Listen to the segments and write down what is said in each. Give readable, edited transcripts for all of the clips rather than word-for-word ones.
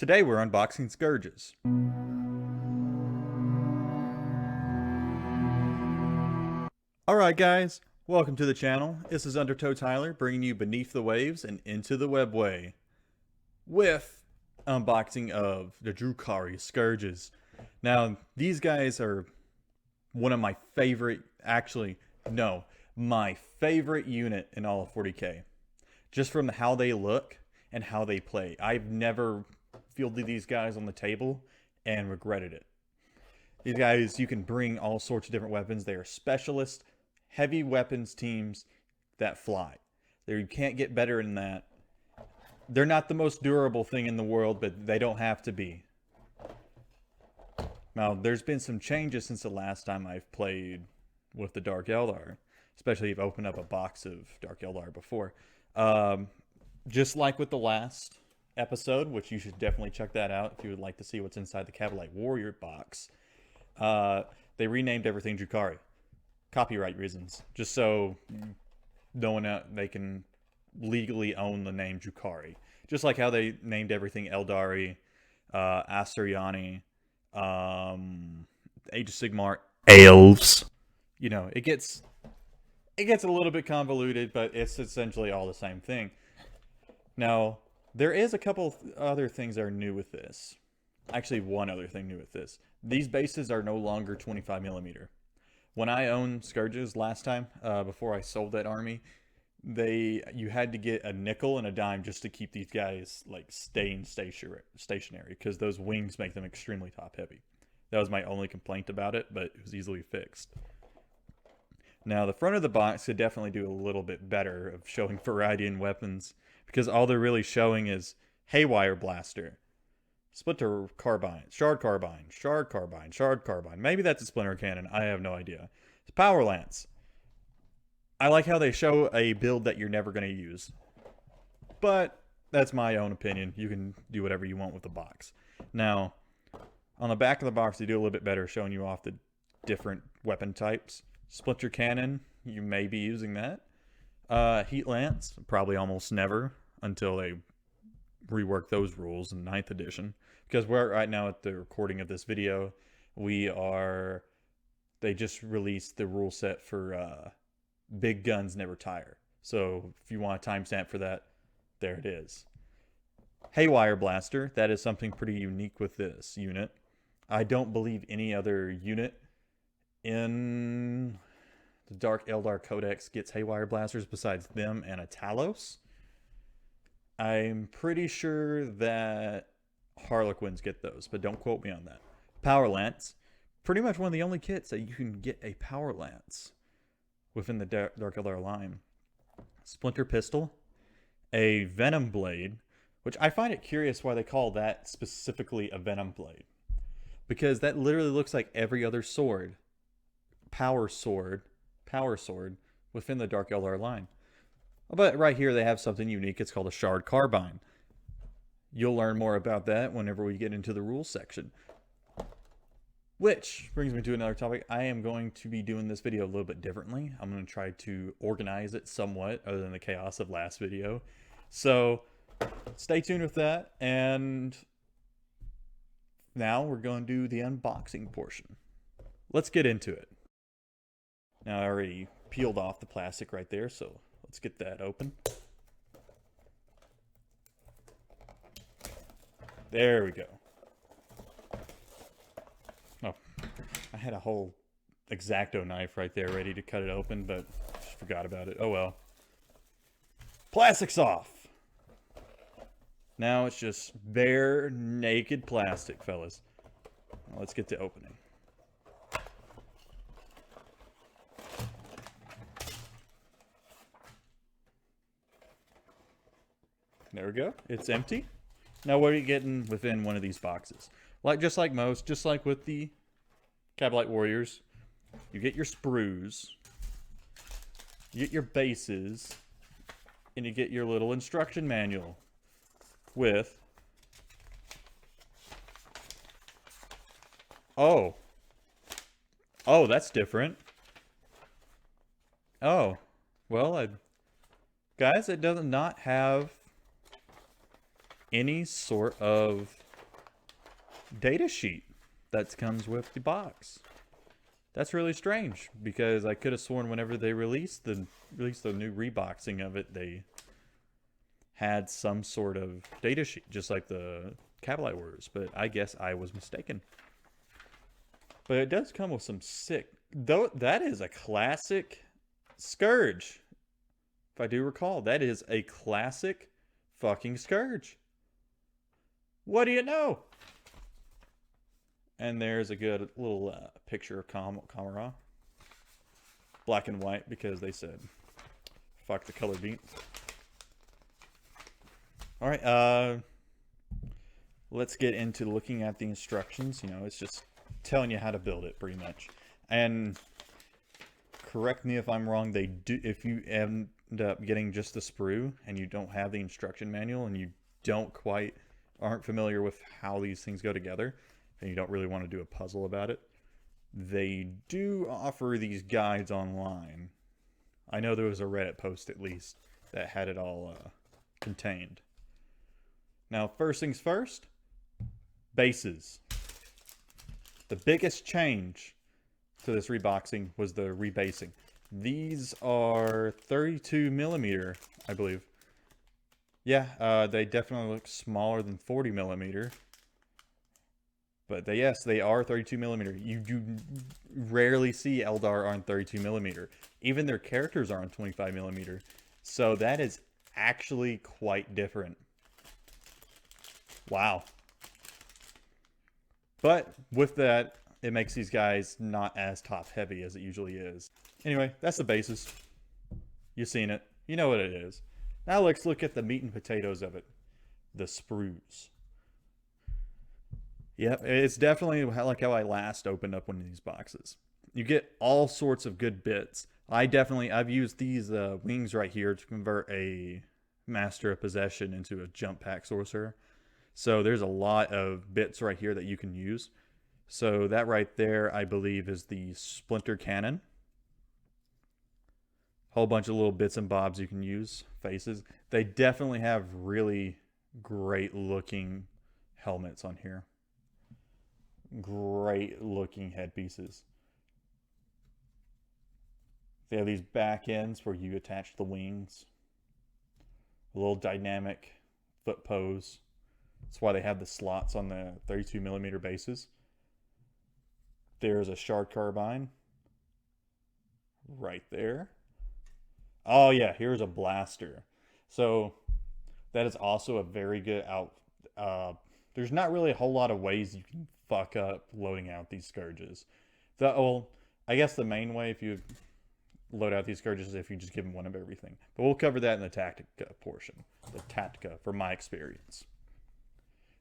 Today we're unboxing Scourges. Alright guys, welcome to the channel. This is Undertow Tyler bringing you beneath the waves and into the webway with unboxing of the Drukhari Scourges. Now these guys are one of my favorite, my favorite unit in all of 40k. Just from how they look and how they play. I've never fielded these guys on the table and regretted it. These guys, you can bring all sorts of different weapons. They are specialist, heavy weapons teams that fly. You can't get better than that. They're not the most durable thing in the world, but they don't have to be. Now, there's been some changes since the last time I've played with the Dark Eldar. Especially if I've opened up a box of Dark Eldar before. Just like with the last episode, which you should definitely check that out if you would like to see what's inside the Cavalite Warrior box. They renamed everything Drukhari. Copyright reasons. Just so no one they can legally own the name Drukhari. Just like how they named everything Eldari, Asuryani, Age of Sigmar, elves. You know, it gets a little bit convoluted, but it's essentially all the same thing. Now, there is a couple other things that are new with this. Actually, one other thing new with this. These bases are no longer 25mm. When I owned Scourges last time, before I sold that army, you had to get a nickel and a dime just to keep these guys like staying stationary, because those wings make them extremely top heavy. That was my only complaint about it, but it was easily fixed. Now, the front of the box could definitely do a little bit better of showing variety in weapons, because all they're really showing is Haywire Blaster, Splinter Carbine, Shard Carbine, Shard Carbine, Shard Carbine. Maybe that's a Splinter Cannon. I have no idea. It's Power Lance. I like how they show a build that you're never going to use. But that's my own opinion. You can do whatever you want with the box. Now, on the back of the box, they do a little bit better showing you off the different weapon types. Splinter Cannon, you may be using that. Heat Lance, probably almost never until they rework those rules in 9th edition. Because we're right now at the recording of this video, they just released the rule set for Big Guns Never Tire. So if you want a timestamp for that, there it is. Haywire Blaster, that is something pretty unique with this unit. I don't believe any other unit in the Dark Eldar Codex gets Haywire Blasters besides them and a Talos. I'm pretty sure that Harlequins get those, but don't quote me on that. Power Lance, pretty much one of the only kits that you can get a Power Lance within the Dark Eldar line. Splinter Pistol, a Venom Blade, which I find it curious why they call that specifically a Venom Blade, because that literally looks like every other sword, power sword within the Dark Eldar line. But right here they have something unique. It's called a Shard Carbine. You'll learn more about that whenever we get into the rules section. Which brings me to another topic. I am going to be doing this video a little bit differently. I'm going to try to organize it somewhat other than the chaos of last video. So stay tuned with that. And now we're going to do the unboxing portion. Let's get into it. Now I already peeled off the plastic right there, so let's get that open. There we go. Oh, I had a whole X-Acto knife right there ready to cut it open, but just forgot about it. Oh well. Plastic's off. Now it's just bare, naked plastic, fellas. Now let's get to opening. There we go. It's empty. Now what are you getting within one of these boxes? Just like with the Cavalite Warriors, you get your sprues, you get your bases, and you get your little instruction manual with... Oh, that's different. Oh, well, guys, it does not have any sort of data sheet that comes with the box. That's really strange because I could have sworn whenever they released the new reboxing of it, they had some sort of data sheet, just like the Kabalite Wars, but I guess I was mistaken. But it does come with some sick, though that is a classic Scourge. If I do recall, that is a classic fucking Scourge. What do you know? And there's a good little picture of Kamara. Black and white because they said, fuck the color beat. Alright, let's get into looking at the instructions. You know, it's just telling you how to build it pretty much. And correct me if I'm wrong, they do, if you end up getting just the sprue and you don't have the instruction manual and you aren't familiar with how these things go together and you don't really want to do a puzzle about it, they do offer these guides online. I know there was a Reddit post at least that had it all contained. Now, first things first, bases. The biggest change to this reboxing was the rebasing. These are 32 millimeter, I believe. Yeah, they definitely look smaller than 40 millimeter. But yes, they are 32 millimeter. You rarely see Eldar on 32 millimeter. Even their characters are on 25 millimeter. So that is actually quite different. Wow. But with that, it makes these guys not as top heavy as it usually is. Anyway, that's the basis. You've seen it. You know what it is. Now let's look at the meat and potatoes of it. The sprues. Yep, it's definitely like how I last opened up one of these boxes. You get all sorts of good bits. I've used these wings right here to convert a Master of Possession into a jump pack sorcerer. So there's a lot of bits right here that you can use. So that right there, I believe, is the Splinter Cannon. Whole bunch of little bits and bobs you can use. Faces. They definitely have really great looking helmets on here. Great looking headpieces. They have these back ends where you attach the wings. A little dynamic foot pose. That's why they have the slots on the 32 millimeter bases. There's a Shard Carbine. Right there. Oh yeah, here's a blaster. So that is also a very good there's not really a whole lot of ways you can fuck up loading out these Scourges. I guess the main way if you load out these Scourges is if you just give them one of everything. But we'll cover that in the Tactica portion. The Tactica, from my experience.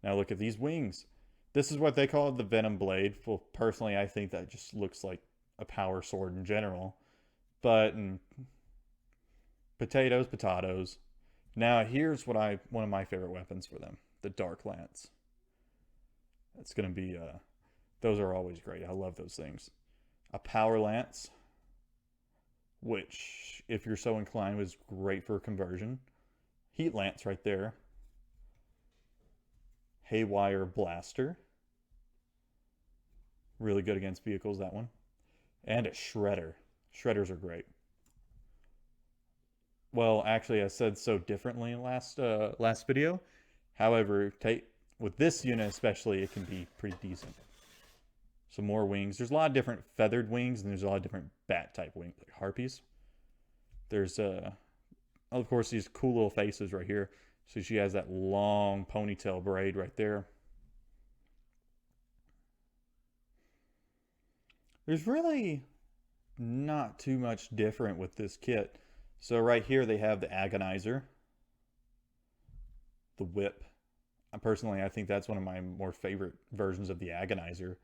Now look at these wings. This is what they call the Venom Blade. Well, personally, I think that just looks like a power sword in general. But potatoes. Now here's one of my favorite weapons for them. The Dark Lance. That's going to be, those are always great. I love those things. A Power Lance, which, if you're so inclined, was great for conversion. Heat Lance right there. Haywire Blaster. Really good against vehicles, that one. And a Shredder. Shredders are great. Well, actually, I said so differently in last video. However, with this unit especially, it can be pretty decent. Some more wings. There's a lot of different feathered wings, and there's a lot of different bat-type wings, like harpies. There's, of course, these cool little faces right here. So she has that long ponytail braid right there. There's really not too much different with this kit. So right here they have the Agonizer, the Whip. Personally, I think that's one of my more favorite versions of the Agonizer.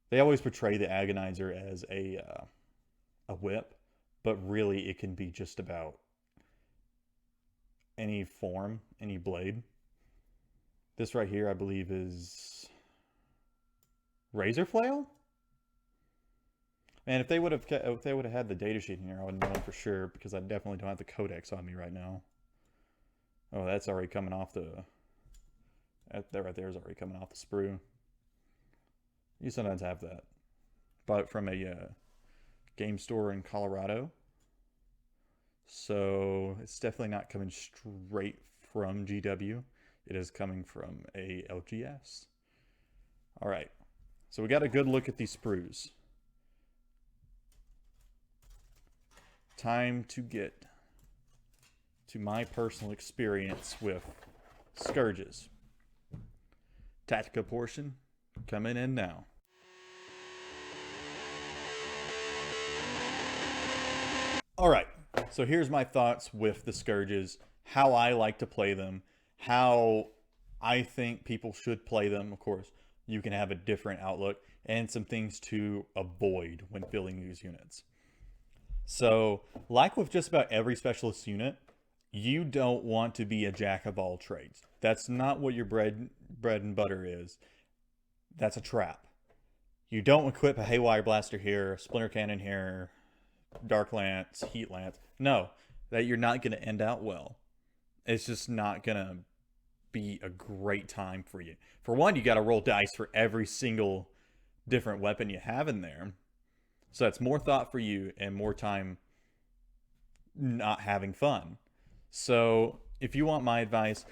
They always portray the Agonizer as a whip, but really it can be just about any form, any blade. This right here, I believe, is Razor Flail. Man, if they would have had the data sheet in here, I would have known for sure, because I definitely don't have the codex on me right now. Oh, that's already coming off the That right there is already coming off the sprue. You sometimes have that. Bought it from a game store in Colorado. So it's definitely not coming straight from GW. It is coming from a LGS. All right. So we got a good look at these sprues. Time to get to my personal experience with Scourges. Tactica portion coming in now. Alright, so here's my thoughts with the Scourges, how I like to play them, how I think people should play them. Of course, you can have a different outlook, and some things to avoid when building these units. So, like with just about every specialist unit, you don't want to be a jack of all trades. That's not what your bread and butter is. That's a trap. You don't equip a Haywire Blaster here, a Splinter Cannon here, Dark Lance, Heat Lance. No, that you're not going to end out well. It's just not going to be a great time for you. For one, you got to roll dice for every single different weapon you have in there. So that's more thought for you and more time not having fun. So if you want my advice,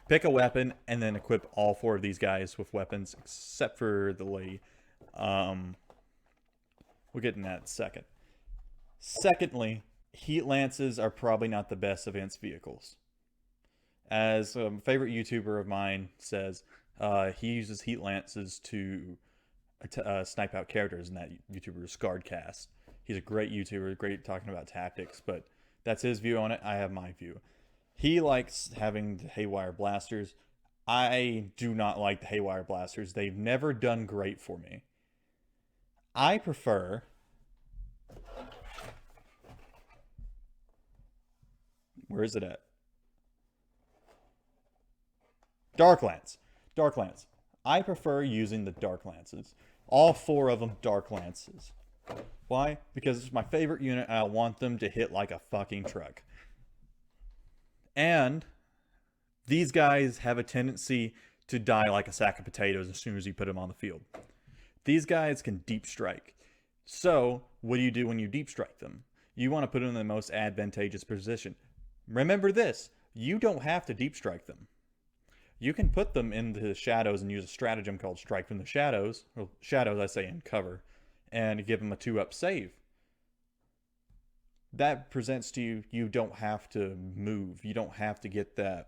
pick a weapon and then equip all 4 of these guys with weapons, except for the lady. We'll get in that in a second. Secondly, Heat Lances are probably not the best advanced vehicles. As a favorite YouTuber of mine says, he uses Heat Lances to snipe out characters, and that YouTuber is Scourges. He's a great YouTuber, great talking about tactics, but that's his view on it. I have my view. He likes having the Haywire Blasters. I do not like the Haywire Blasters. They've never done great for me. I prefer... Where is it at? Dark Lance. Dark Lance. I prefer using the Dark Lances. All 4 of them Dark Lances. Why? Because it's my favorite unit and I want them to hit like a fucking truck. And these guys have a tendency to die like a sack of potatoes as soon as you put them on the field. These guys can deep strike. So, what do you do when you deep strike them? You want to put them in the most advantageous position. Remember this, you don't have to deep strike them. You can put them into the shadows and use a stratagem called Strike from the Shadows. Well, shadows, I say, in cover. And give them a 2-up save. That presents to you, you don't have to move. You don't have to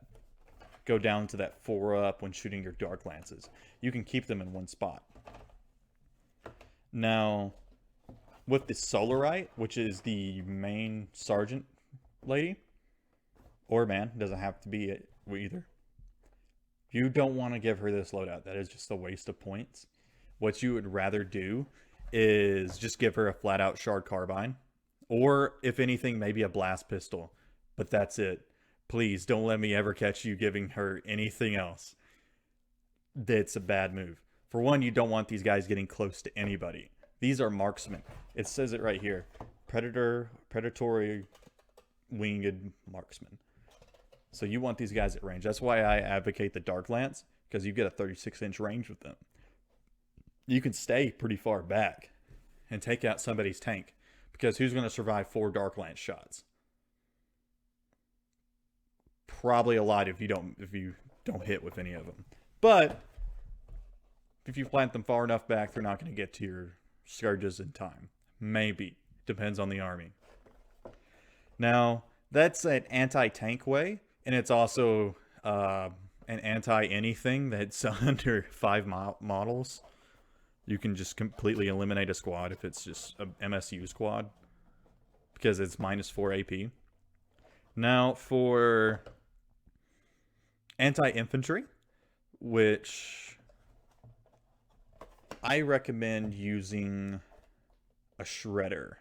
go down to that 4-up when shooting your Dark Lances. You can keep them in one spot. Now, with the Solarite, which is the main sergeant lady, or man, doesn't have to be it either. You don't want to give her this loadout. That is just a waste of points. What you would rather do is just give her a flat-out Shard Carbine. Or, if anything, maybe a Blast Pistol. But that's it. Please, don't let me ever catch you giving her anything else. That's a bad move. For one, you don't want these guys getting close to anybody. These are marksmen. It says it right here. Predatory winged marksman. So you want these guys at range. That's why I advocate the Dark Lance, because you get a 36-inch range with them. You can stay pretty far back and take out somebody's tank, because who's going to survive 4 Dark Lance shots? Probably a lot if you don't hit with any of them. But if you plant them far enough back, they're not going to get to your Scourges in time. Maybe. Depends on the army. Now, that's an anti-tank way. And it's also an anti-anything that's under 5 models. You can just completely eliminate a squad if it's just a MSU squad. Because it's -4 AP. Now, for anti-infantry, which I recommend using a Shredder.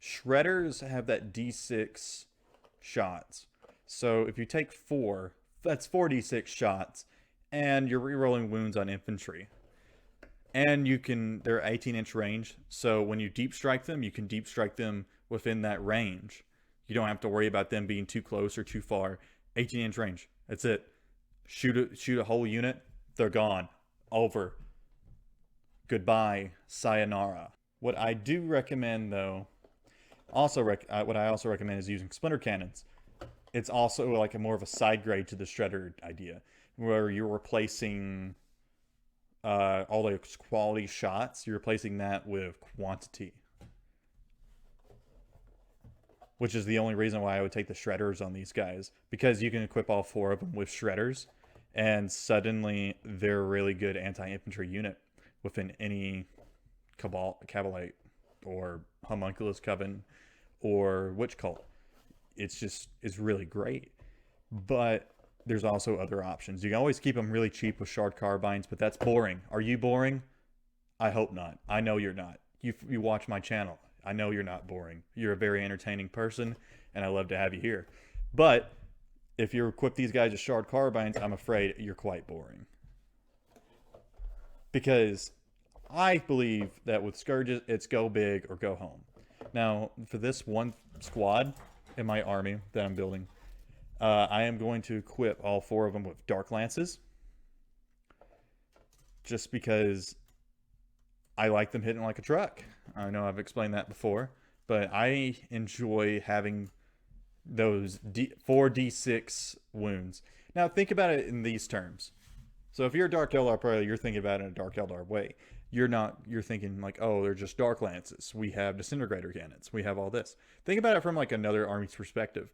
Shredders have that D6 shots. So if you take 4, that's 4d6 shots, and you're rerolling wounds on infantry. And they're 18-inch range, so when you deep strike them, you can deep strike them within that range. You don't have to worry about them being too close or too far. 18-inch range, that's it. shoot a whole unit, they're gone. Over. Goodbye. Sayonara. What I do recommend, though, what I also recommend is using splinter cannons. It's also like a more of a side grade to the shredder idea, where you're replacing all those quality shots. You're replacing that with quantity, which is the only reason why I would take the shredders on these guys, because you can equip all 4 of them with shredders, and suddenly they're a really good anti-infantry unit within any Cabalite or Homunculus Coven or Witch Cult. It's really great. But there's also other options. You can always keep them really cheap with shard carbines, but that's boring. Are you boring? I hope not. I know you're not. You watch my channel. I know you're not boring. You're a very entertaining person, and I love to have you here. But if you equip these guys with shard carbines, I'm afraid you're quite boring. Because I believe that with Scourges, it's go big or go home. Now, for this one squad in my army that I'm building, I am going to equip all 4 of them with Dark Lances. Just because I like them hitting like a truck. I know I've explained that before, but I enjoy having those 4d6 wounds. Now, think about it in these terms. So if you're a Dark Eldar player, you're thinking about it in a Dark Eldar way. You're thinking like, oh, they're just Dark Lances. We have Disintegrator Cannons. We have all this. Think about it from like another army's perspective.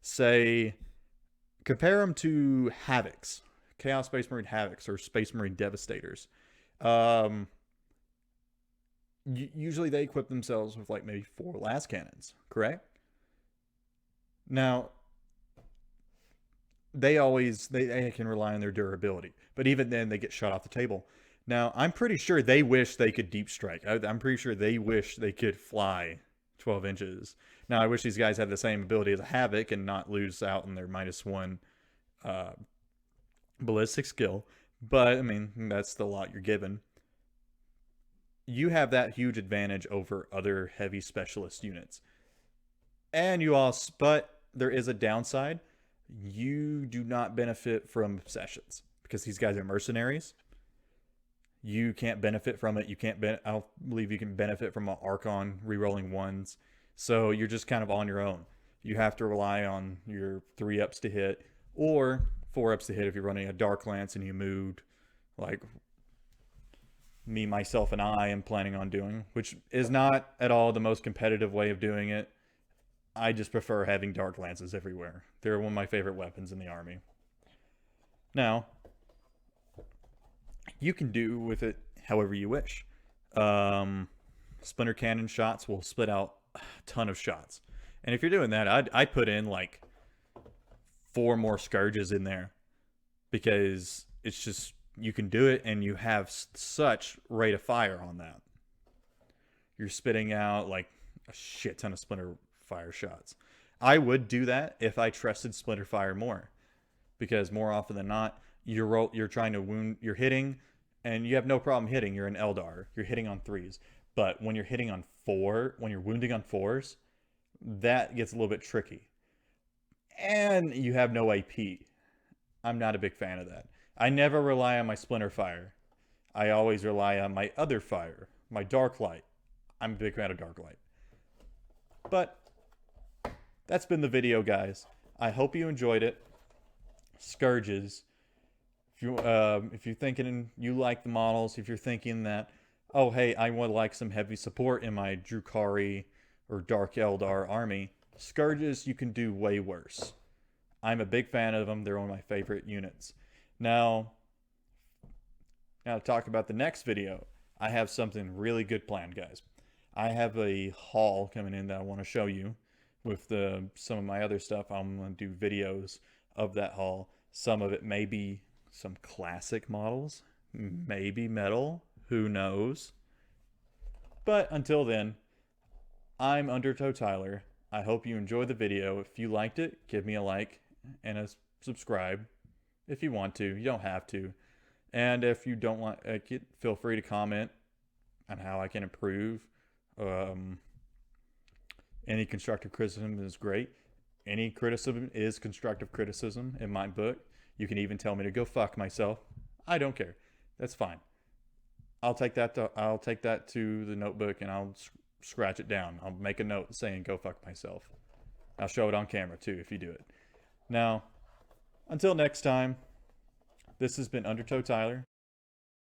Say, compare them to Havocs. Chaos Space Marine Havocs or Space Marine Devastators. Usually they equip themselves with like maybe 4 las cannons, correct? Now, they can rely on their durability, but even then they get shot off the table. Now, I'm pretty sure they wish they could deep strike. I'm pretty sure they wish they could fly 12 inches. Now, I wish these guys had the same ability as a Havoc and not lose out on their -1 ballistic skill. But, I mean, that's the lot you're given. You have that huge advantage over other heavy specialist units. But there is a downside. You do not benefit from obsessions because these guys are mercenaries. You can't benefit from it. I don't believe you can benefit from an Archon rerolling 1s. So you're just kind of on your own. You have to rely on your 3-ups to hit or 4-ups to hit if you're running a Dark Lance and you moved like me, myself, and I am planning on doing, which is not at all the most competitive way of doing it. I just prefer having Dark Lances everywhere. They're one of my favorite weapons in the army. Now, you can do with it however you wish. Splinter cannon shots will spit out a ton of shots. And if you're doing that, I'd put in like 4 more Scourges in there. Because it's just, you can do it and you have such rate of fire on that. You're spitting out like a shit ton of splinter fire shots. I would do that if I trusted splinter fire more. Because more often than not, you're trying to wound, you're hitting, and you have no problem hitting. You're an Eldar. You're hitting on 3s. But when you're hitting on 4, when you're wounding on 4s, that gets a little bit tricky. And you have no AP. I'm not a big fan of that. I never rely on my splinter fire. I always rely on my other fire, my dark light. I'm a big fan of dark light. But that's been the video, guys. I hope you enjoyed it. Scourges. If you're thinking you like the models, if you're thinking that, oh hey, I would like some heavy support in my Drukhari or Dark Eldar army, Scourges you can do way worse. I'm a big fan of them. They're one of my favorite units. Now to talk about the next video, I have something really good planned, guys. I have a haul coming in that I want to show you with some of my other stuff. I'm going to do videos of that haul. Some of it may be some classic models, maybe metal, who knows. But until then, I'm Undertow Tyler. I hope you enjoyed the video. If you liked it, give me a like and a subscribe if you want to. You don't have to. And if you don't want it, feel free to comment on how I can improve. Any constructive criticism is great. Any criticism is constructive criticism in my book. You can even tell me to go fuck myself. I don't care. That's fine. I'll take that to the notebook and I'll scratch it down. I'll make a note saying go fuck myself. I'll show it on camera too if you do it. Now, until next time, this has been Undertow Tyler.